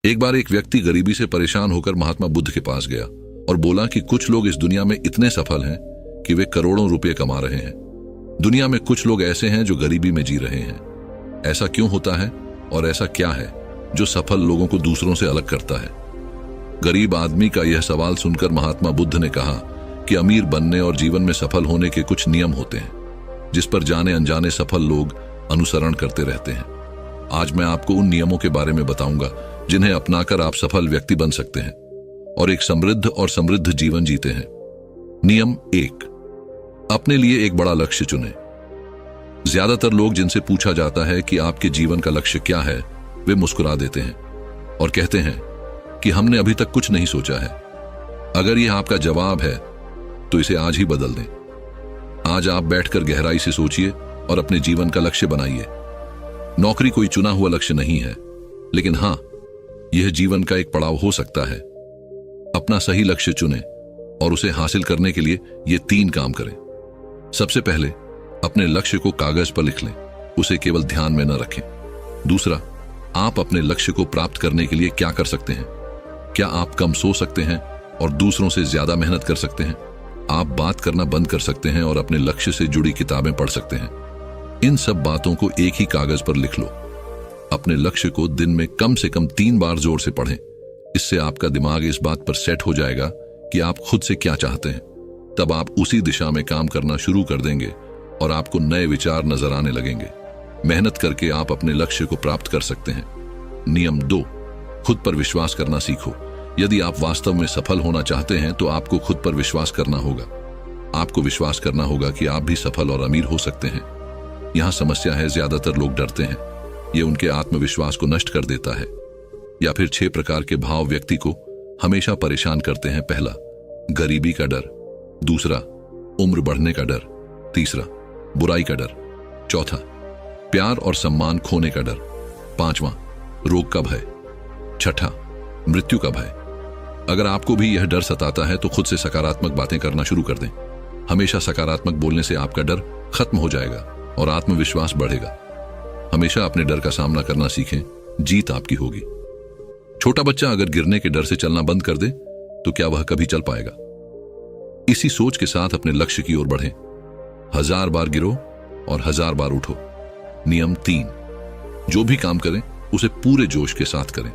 एक बार एक व्यक्ति गरीबी से परेशान होकर महात्मा बुद्ध के पास गया और बोला कि कुछ लोग इस दुनिया में इतने सफल हैं कि वे करोड़ों रुपए कमा रहे हैं। दुनिया में कुछ लोग ऐसे हैं जो गरीबी में जी रहे हैं। ऐसा क्यों होता है और ऐसा क्या है जो सफल लोगों को दूसरों से अलग करता है? गरीब आदमी का यह सवाल सुनकर महात्मा बुद्ध ने कहा कि अमीर बनने और जीवन में सफल होने के कुछ नियम होते हैं जिस पर जाने अनजाने सफल लोग अनुसरण करते रहते हैं। आज मैं आपको उन नियमों के बारे में बताऊंगा जिन्हें अपनाकर आप सफल व्यक्ति बन सकते हैं और एक समृद्ध और समृद्ध जीवन जीते हैं। नियम 1, अपने लिए एक बड़ा लक्ष्य चुनें। ज्यादातर लोग जिनसे पूछा जाता है कि आपके जीवन का लक्ष्य क्या है, वे मुस्कुरा देते हैं और कहते हैं कि हमने अभी तक कुछ नहीं सोचा है। अगर यह आपका जवाब है तो इसे आज ही बदल दें। आज आप बैठकर गहराई से सोचिए और अपने जीवन का लक्ष्य बनाइए। नौकरी कोई चुना हुआ लक्ष्य नहीं है, लेकिन हां, यह जीवन का एक पड़ाव हो सकता है। अपना सही लक्ष्य चुनें और उसे हासिल करने के लिए ये 3 काम करें। सबसे पहले अपने लक्ष्य को कागज पर लिख लें, उसे केवल ध्यान में न रखें। दूसरा, आप अपने लक्ष्य को प्राप्त करने के लिए क्या कर सकते हैं? क्या आप कम सो सकते हैं और दूसरों से ज्यादा मेहनत कर सकते हैं? आप बात करना बंद कर सकते हैं और अपने लक्ष्य से जुड़ी किताबें पढ़ सकते हैं। इन सब बातों को एक ही कागज पर लिख लो। अपने लक्ष्य को दिन में कम से कम 3 बार जोर से पढ़ें। इससे आपका दिमाग इस बात पर सेट हो जाएगा कि आप खुद से क्या चाहते हैं। तब आप उसी दिशा में काम करना शुरू कर देंगे और आपको नए विचार नजर आने लगेंगे। मेहनत करके आप अपने लक्ष्य को प्राप्त कर सकते हैं। नियम 2, खुद पर विश्वास करना सीखो। यदि आप वास्तव में सफल होना चाहते हैं तो आपको खुद पर विश्वास करना होगा। आपको विश्वास करना होगा कि आप भी सफल और अमीर हो सकते हैं। यहां समस्या है, ज्यादातर लोग डरते हैं। यह उनके आत्मविश्वास को नष्ट कर देता है। या फिर 6 प्रकार के भाव व्यक्ति को हमेशा परेशान करते हैं। पहला, गरीबी का डर। दूसरा, उम्र बढ़ने का डर। तीसरा, बुराई का डर। चौथा, प्यार और सम्मान खोने का डर। 5वां, रोग का भय। 6ठा, मृत्यु का भय। अगर आपको भी यह डर सताता है तो खुद से सकारात्मक बातें करना शुरू कर दें। हमेशा सकारात्मक बोलने से आपका डर खत्म हो जाएगा और आत्मविश्वास बढ़ेगा। हमेशा अपने डर का सामना करना सीखें, जीत आपकी होगी। छोटा बच्चा अगर गिरने के डर से चलना बंद कर दे तो क्या वह कभी चल पाएगा? इसी सोच के साथ अपने लक्ष्य की ओर बढ़ें। 1000 बार गिरो और 1000 बार उठो। नियम 3, जो भी काम करें उसे पूरे जोश के साथ करें।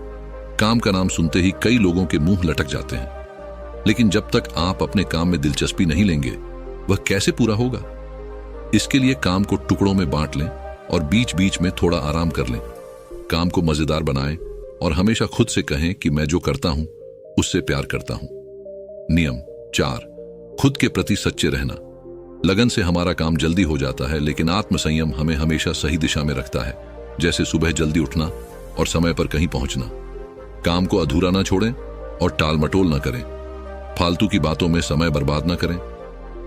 काम का नाम सुनते ही कई लोगों के मुंह लटक जाते हैं, लेकिन जब तक आप अपने काम में दिलचस्पी नहीं लेंगे वह कैसे पूरा होगा? इसके लिए काम को टुकड़ों में बांट लें और बीच बीच में थोड़ा आराम कर लें। काम को मजेदार बनाएं और हमेशा खुद से कहें कि मैं जो करता हूं उससे प्यार करता हूं। नियम 4, खुद के प्रति सच्चे रहना। लगन से हमारा काम जल्दी हो जाता है, लेकिन आत्मसंयम हमें हमेशा सही दिशा में रखता है। जैसे सुबह जल्दी उठना और समय पर कहीं पहुंचना। काम को अधूरा ना छोड़ें और टाल मटोल ना करें। फालतू की बातों में समय बर्बाद ना करें,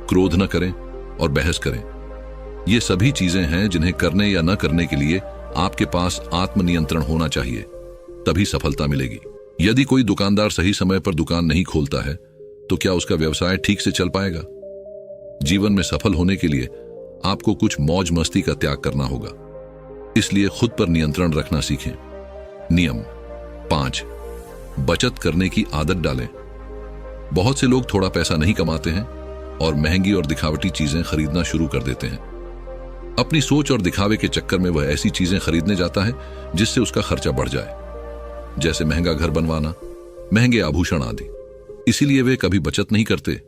क्रोध ना करें और बहस करें। ये सभी चीजें हैं जिन्हें करने या न करने के लिए आपके पास आत्मनियंत्रण होना चाहिए, तभी सफलता मिलेगी। यदि कोई दुकानदार सही समय पर दुकान नहीं खोलता है तो क्या उसका व्यवसाय ठीक से चल पाएगा? जीवन में सफल होने के लिए आपको कुछ मौज मस्ती का त्याग करना होगा, इसलिए खुद पर नियंत्रण रखना सीखें। नियम 5, बचत करने की आदत डालें। बहुत से लोग थोड़ा पैसा नहीं कमाते हैं और महंगी और दिखावटी चीजें खरीदना शुरू कर देते हैं। अपनी सोच और दिखावे के चक्कर में वह ऐसी चीजें खरीदने जाता है जिससे उसका खर्चा बढ़ जाए, जैसे महंगा घर बनवाना, महंगे आभूषण आदि। इसीलिए वे कभी बचत नहीं करते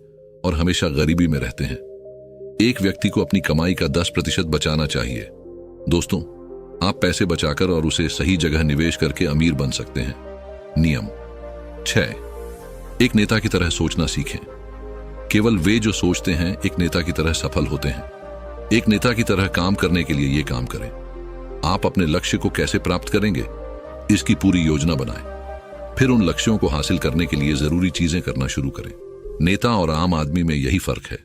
और हमेशा गरीबी में रहते हैं। एक व्यक्ति को अपनी कमाई का 10% बचाना चाहिए। दोस्तों, आप पैसे बचाकर और उसे सही जगह निवेश करके अमीर बन सकते हैं। नियम 6, एक नेता की तरह सोचना सीखें। केवल वे जो सोचते हैं एक नेता की तरह सफल होते हैं। एक नेता की तरह काम करने के लिए ये काम करें। आप अपने लक्ष्य को कैसे प्राप्त करेंगे, इसकी पूरी योजना बनाएं। फिर उन लक्ष्यों को हासिल करने के लिए जरूरी चीजें करना शुरू करें। नेता और आम आदमी में यही फर्क है।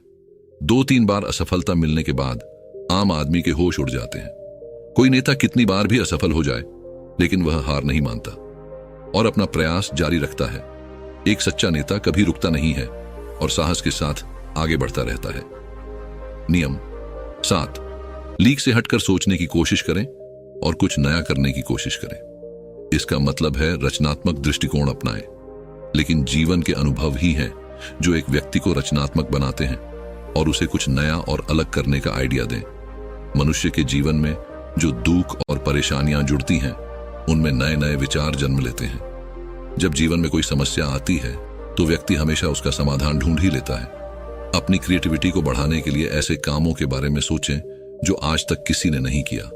2-3 बार असफलता मिलने के बाद आम आदमी के होश उड़ जाते हैं। कोई नेता कितनी बार भी असफल हो जाए लेकिन वह हार नहीं मानता और अपना प्रयास जारी रखता है। एक सच्चा नेता कभी रुकता नहीं है और साहस के साथ आगे बढ़ता रहता है। नियम 7, लीक से हटकर सोचने की कोशिश करें और कुछ नया करने की कोशिश करें। इसका मतलब है रचनात्मक दृष्टिकोण अपनाएं। लेकिन जीवन के अनुभव ही हैं जो एक व्यक्ति को रचनात्मक बनाते हैं और उसे कुछ नया और अलग करने का आइडिया दें। मनुष्य के जीवन में जो दुख और परेशानियां जुड़ती हैं, उनमें नए नए विचार जन्म लेते हैं। जब जीवन में कोई समस्या आती है तो व्यक्ति हमेशा उसका समाधान ढूंढ ही लेता है। अपनी क्रिएटिविटी को बढ़ाने के लिए ऐसे कामों के बारे में सोचें जो आज तक किसी ने नहीं किया।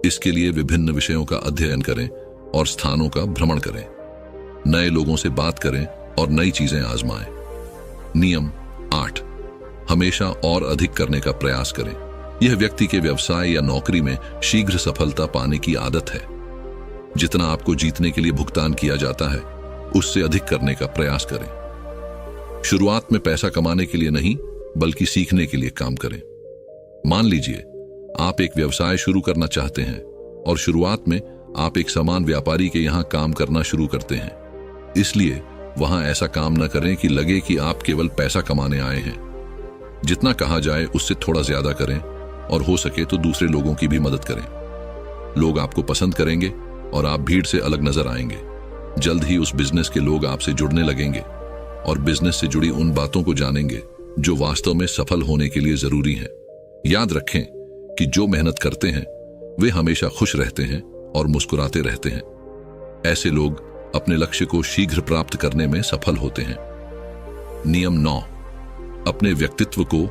इसके लिए विभिन्न विषयों का अध्ययन करें और स्थानों का भ्रमण करें। नए लोगों से बात करें और नई चीजें आजमाएं। नियम 8, हमेशा और अधिक करने का प्रयास करें। यह व्यक्ति के व्यवसाय या नौकरी में शीघ्र सफलता पाने की आदत है। जितना आपको जीतने के लिए भुगतान किया जाता है, उससे अधिक करने का प्रयास करें। शुरुआत में पैसा कमाने के लिए नहीं, बल्कि सीखने के लिए काम करें। मान लीजिए आप एक व्यवसाय शुरू करना चाहते हैं और शुरुआत में आप एक सामान व्यापारी के यहां काम करना शुरू करते हैं। इसलिए वहां ऐसा काम न करें कि लगे कि आप केवल पैसा कमाने आए हैं। जितना कहा जाए उससे थोड़ा ज्यादा करें और हो सके तो दूसरे लोगों की भी मदद करें। लोग आपको पसंद करेंगे और आप भीड़ से अलग नजर आएंगे। जल्द ही उस बिजनेस के लोग आपसे जुड़ने लगेंगे और बिजनेस से जुड़ी उन बातों को जानेंगे जो वास्तव में सफल होने के लिए जरूरी हैं। याद रखें कि जो मेहनत करते हैं वे हमेशा खुश रहते हैं और मुस्कुराते रहते हैं। ऐसे लोग अपने लक्ष्य को शीघ्र प्राप्त करने में सफल होते हैं। नियम 9, अपने व्यक्तित्व को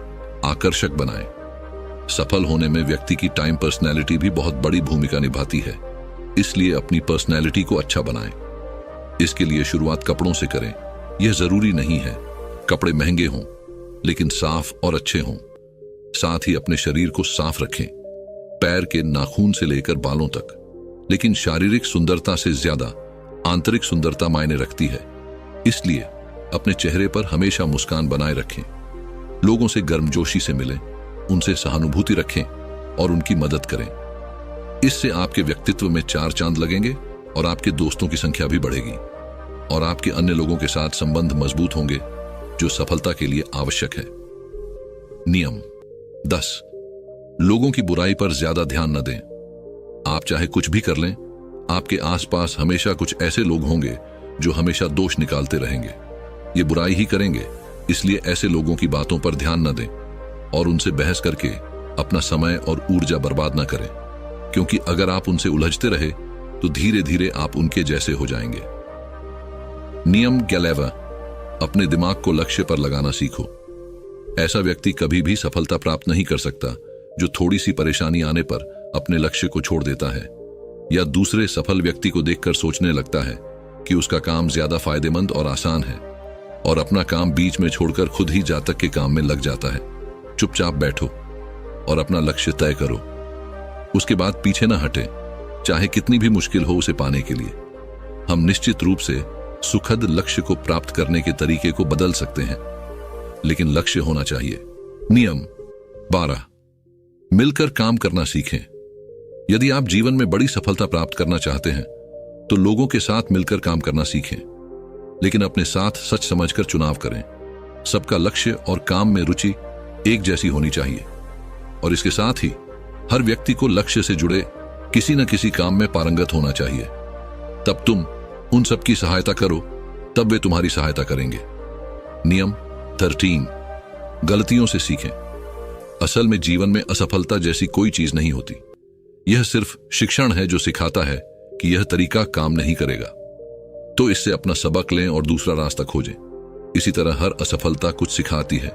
आकर्षक बनाएं। सफल होने में व्यक्ति की टाइम पर्सनैलिटी भी बहुत बड़ी भूमिका निभाती है। इसलिए अपनी पर्सनैलिटी को अच्छा बनाएं। इसके लिए शुरुआत कपड़ों से करें। यह जरूरी नहीं है कपड़े महंगे हों, लेकिन साफ और अच्छे हों। साथ ही अपने शरीर को साफ रखें, पैर के नाखून से लेकर बालों तक। लेकिन शारीरिक सुंदरता से ज्यादा आंतरिक सुंदरता मायने रखती है। इसलिए अपने चेहरे पर हमेशा मुस्कान बनाए रखें। लोगों से गर्मजोशी से मिलें, उनसे सहानुभूति रखें और उनकी मदद करें। इससे आपके व्यक्तित्व में 4 चांद लगेंगे और आपके दोस्तों की संख्या भी बढ़ेगी और आपके अन्य लोगों के साथ संबंध मजबूत होंगे, जो सफलता के लिए आवश्यक है। नियम 10, लोगों की बुराई पर ज्यादा ध्यान न दें। आप चाहे कुछ भी कर लें, आपके आसपास हमेशा कुछ ऐसे लोग होंगे जो हमेशा दोष निकालते रहेंगे। ये बुराई ही करेंगे। इसलिए ऐसे लोगों की बातों पर ध्यान न दें और उनसे बहस करके अपना समय और ऊर्जा बर्बाद न करें, क्योंकि अगर आप उनसे उलझते रहे तो धीरे धीरे आप उनके जैसे हो जाएंगे। नियम 11, अपने दिमाग को लक्ष्य पर लगाना सीखो। ऐसा व्यक्ति कभी भी सफलता प्राप्त नहीं कर सकता जो थोड़ी सी परेशानी आने पर अपने लक्ष्य को छोड़ देता है या दूसरे सफल व्यक्ति को देखकर सोचने लगता है कि उसका काम ज्यादा फायदेमंद और आसान है और अपना काम बीच में छोड़कर खुद ही जातक के काम में लग जाता है। चुपचाप बैठो और अपना लक्ष्य तय करो। उसके बाद पीछे न हटें, चाहे कितनी भी मुश्किल हो उसे पाने के लिए। हम निश्चित रूप से सुखद लक्ष्य को प्राप्त करने के तरीके को बदल सकते हैं, लेकिन लक्ष्य होना चाहिए। नियम 12, मिलकर काम करना सीखें। यदि आप जीवन में बड़ी सफलता प्राप्त करना चाहते हैं तो लोगों के साथ मिलकर काम करना सीखें, लेकिन अपने साथ सच समझकर चुनाव करें। सबका लक्ष्य और काम में रुचि एक जैसी होनी चाहिए और इसके साथ ही हर व्यक्ति को लक्ष्य से जुड़े किसी न किसी काम में पारंगत होना चाहिए। तब तुम उन सबकी सहायता करो, तब वे तुम्हारी सहायता करेंगे। नियम 13, गलतियों से सीखें। असल में जीवन में असफलता जैसी कोई चीज नहीं होती। यह सिर्फ शिक्षण है जो सिखाता है कि यह तरीका काम नहीं करेगा, तो इससे अपना सबक लें और दूसरा रास्ता खोजें। इसी तरह हर असफलता कुछ सिखाती है,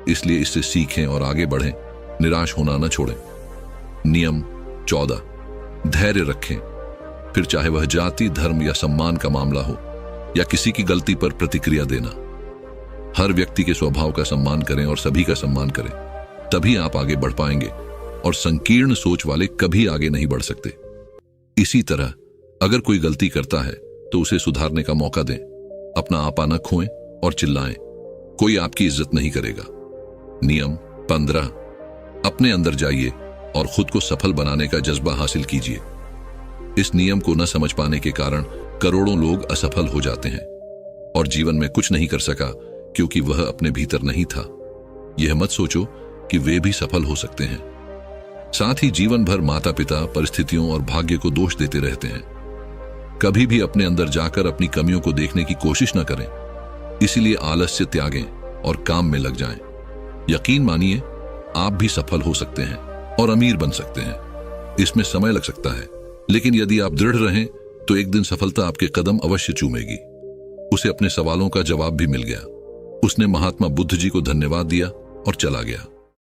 इसलिए इससे सीखें और आगे बढ़ें, निराश होना न छोड़ें। नियम 14, धैर्य रखें। फिर चाहे वह जाति, धर्म या सम्मान का मामला हो या किसी की गलती पर प्रतिक्रिया देना। हर व्यक्ति के स्वभाव का सम्मान करें और सभी का सम्मान करें, तभी आप आगे बढ़ पाएंगे और संकीर्ण सोच वाले कभी आगे नहीं बढ़ सकते। इसी तरह अगर कोई गलती करता है तो उसे सुधारने का मौका दें। अपना आपा न खोएं और चिल्लाएं, कोई आपकी इज्जत नहीं करेगा। नियम 15, अपने अंदर जाइए और खुद को सफल बनाने का जज्बा हासिल कीजिए। इस नियम को न समझ पाने के कारण करोड़ों लोग असफल हो जाते हैं और जीवन में कुछ नहीं कर सका क्योंकि वह अपने भीतर नहीं था। यह मत सोचो कि वे भी सफल हो सकते हैं। साथ ही जीवन भर माता पिता, परिस्थितियों और भाग्य को दोष देते रहते हैं। कभी भी अपने अंदर जाकर अपनी कमियों को देखने की कोशिश न करें। इसीलिए आलस्य त्यागें और काम में लग जाएं। यकीन मानिए, आप भी सफल हो सकते हैं और अमीर बन सकते हैं। इसमें समय लग सकता है, लेकिन यदि आप दृढ़ रहें तो एक दिन सफलता आपके कदम अवश्य चूमेगी। उसे अपने सवालों का जवाब भी मिल गया। उसने महात्मा बुद्ध जी को धन्यवाद दिया और चला गया।